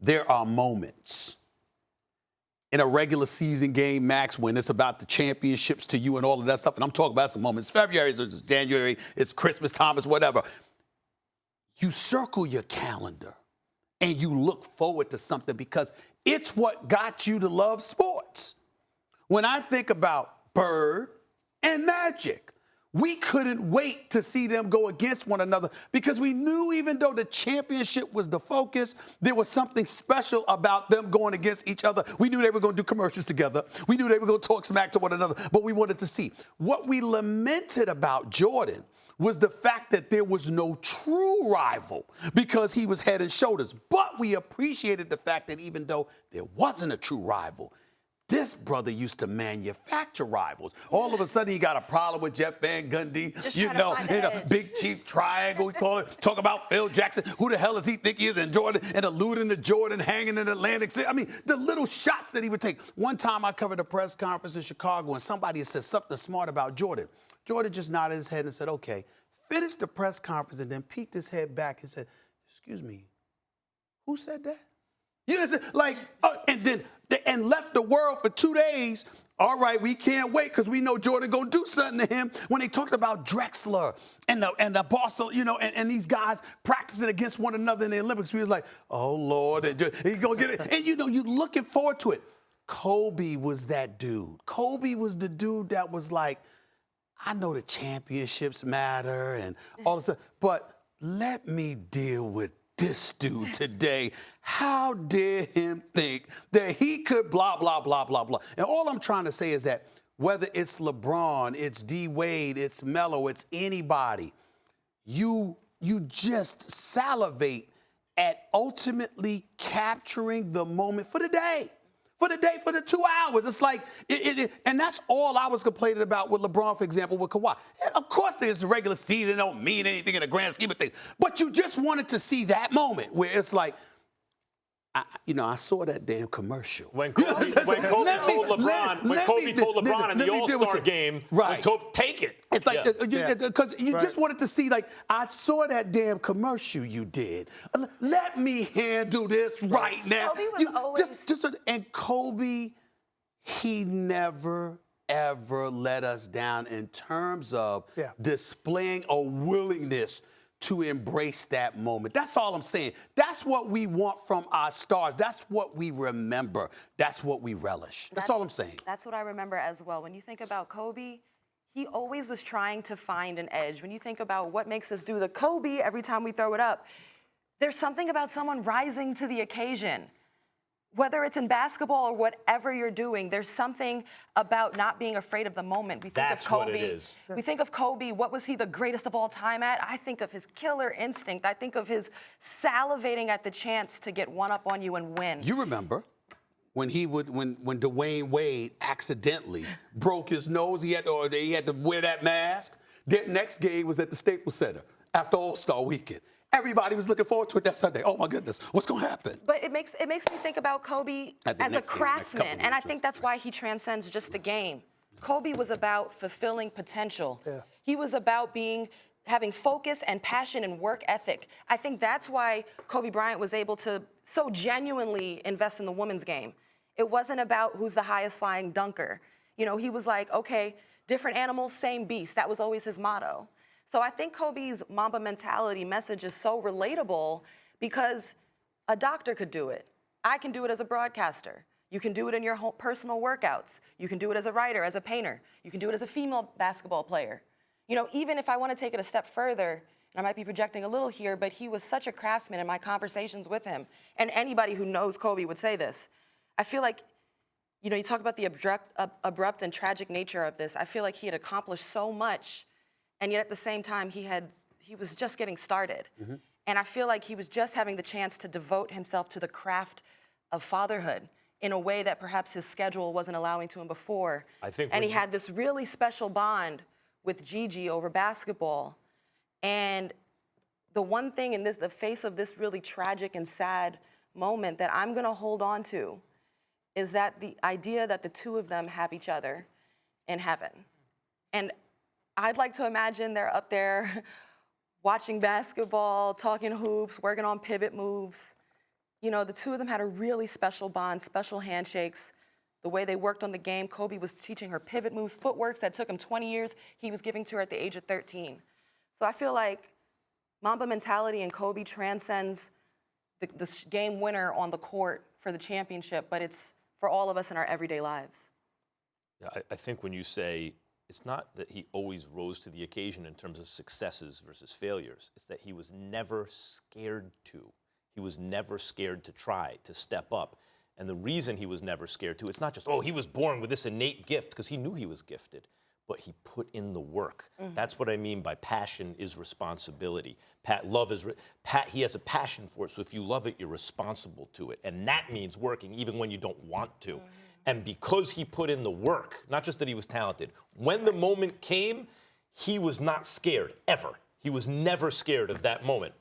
there are moments in a regular season game, Max, when it's about the championships to you and all of that stuff, and I'm talking about some moments. February, it's January, it's Christmas time, it's whatever. You circle your calendar and you look forward to something because it's what got you to love sports. When I think about Bird and Magic, we couldn't wait to see them go against one another because we knew even though the championship was the focus, there was something special about them going against each other. We knew they were going to do commercials together. We knew they were going to talk smack to one another, but we wanted to see. What we lamented about Jordan was the fact that there was no true rival because he was head and shoulders. But we appreciated the fact that even though there wasn't a true rival, this brother used to manufacture rivals. All of a sudden, he got a problem with Jeff Van Gundy, Big Chief Triangle, we call it. Talk about Phil Jackson. Who the hell does he think he is? And Jordan, and alluding to Jordan hanging in Atlantic City. I mean, the little shots that he would take. One time I covered a press conference in Chicago, and somebody said something smart about Jordan. Jordan just nodded his head and said, okay, finished the press conference, and then peeked his head back and said, excuse me, who said that? You know, like, and left the world for 2 days. All right, we can't wait because we know Jordan gonna do something to him. When they talked about Drexler and the Barcelona, you know, and these guys practicing against one another in the Olympics, we was like, oh Lord, he gonna get it. And you know, you looking forward to it. Kobe was that dude. Kobe was the dude that was like, I know the championships matter and all this stuff, but let me deal with this dude today. How dare him think that he could blah, blah, blah, blah, blah. And all I'm trying to say is that whether it's LeBron, it's D. Wade, it's Melo, it's anybody, you just salivate at ultimately capturing the moment for the day. For the 2 hours. It's like, and that's all I was complaining about with LeBron, for example, with Kawhi. Of course, there's a regular season, don't mean anything in the grand scheme of things. But you just wanted to see that moment where it's like, I saw that damn commercial. When Kobe told LeBron in the All-Star game, right, take it. It's like, because you just wanted to see, like, I saw that damn commercial you did. Let me handle this right now. Kobe was always... And Kobe, he never, ever let us down in terms of displaying a willingness to embrace that moment. That's all I'm saying. That's what we want from our stars. That's what we remember. That's what we relish. That's all I'm saying. That's what I remember as well. When you think about Kobe, he always was trying to find an edge. When you think about what makes us do the Kobe every time we throw it up, there's something about someone rising to the occasion. Whether it's in basketball or whatever you're doing, there's something about not being afraid of the moment. We think That's of Kobe, what it is. We think of Kobe, what was he the greatest of all time at? I think of his killer instinct. I think of his salivating at the chance to get one up on you and win. You remember when when Dwayne Wade accidentally broke his nose, he had to wear that mask. That next game was at the Staples Center after All-Star Weekend. Everybody was looking forward to it that Sunday. Oh, my goodness, what's going to happen? But it makes me think about Kobe as a craftsman, and I think that's why he transcends just the game. Kobe was about fulfilling potential. Yeah. He was about having focus and passion and work ethic. I think that's why Kobe Bryant was able to so genuinely invest in the women's game. It wasn't about who's the highest flying dunker. You know, he was like, okay, different animals, same beast. That was always his motto. So I think Kobe's Mamba mentality message is so relatable because a doctor could do it. I can do it as a broadcaster. You can do it in your personal workouts. You can do it as a writer, as a painter. You can do it as a female basketball player. You know, even if I want to take it a step further, and I might be projecting a little here, but he was such a craftsman in my conversations with him. And anybody who knows Kobe would say this. I feel like, you know, you talk about the abrupt and tragic nature of this. I feel like he had accomplished so much, and yet at the same time, he was just getting started. Mm-hmm. And I feel like he was just having the chance to devote himself to the craft of fatherhood in a way that perhaps his schedule wasn't allowing to him before. And he had this really special bond with Gigi over basketball. And the one thing in the face of this really tragic and sad moment that I'm gonna hold on to is that the idea that the two of them have each other in heaven. And I'd like to imagine they're up there watching basketball, talking hoops, working on pivot moves. You know, the two of them had a really special bond, special handshakes. The way they worked on the game, Kobe was teaching her pivot moves, footworks that took him 20 years. He was giving to her at the age of 13. So I feel like Mamba mentality in Kobe transcends the game winner on the court for the championship, but it's for all of us in our everyday lives. Yeah, I think when you say it's not that he always rose to the occasion in terms of successes versus failures, it's that he was never scared to. He was never scared to try, to step up. And the reason he was never scared to, it's not just, oh, he was born with this innate gift, because he knew he was gifted, but he put in the work. That's what I mean by passion is responsibility. He has a passion for it, so if you love it, you're responsible to it. And that means working even when you don't want to. And because he put in the work, not just that he was talented, when the moment came, he was not scared, ever. He was never scared of that moment.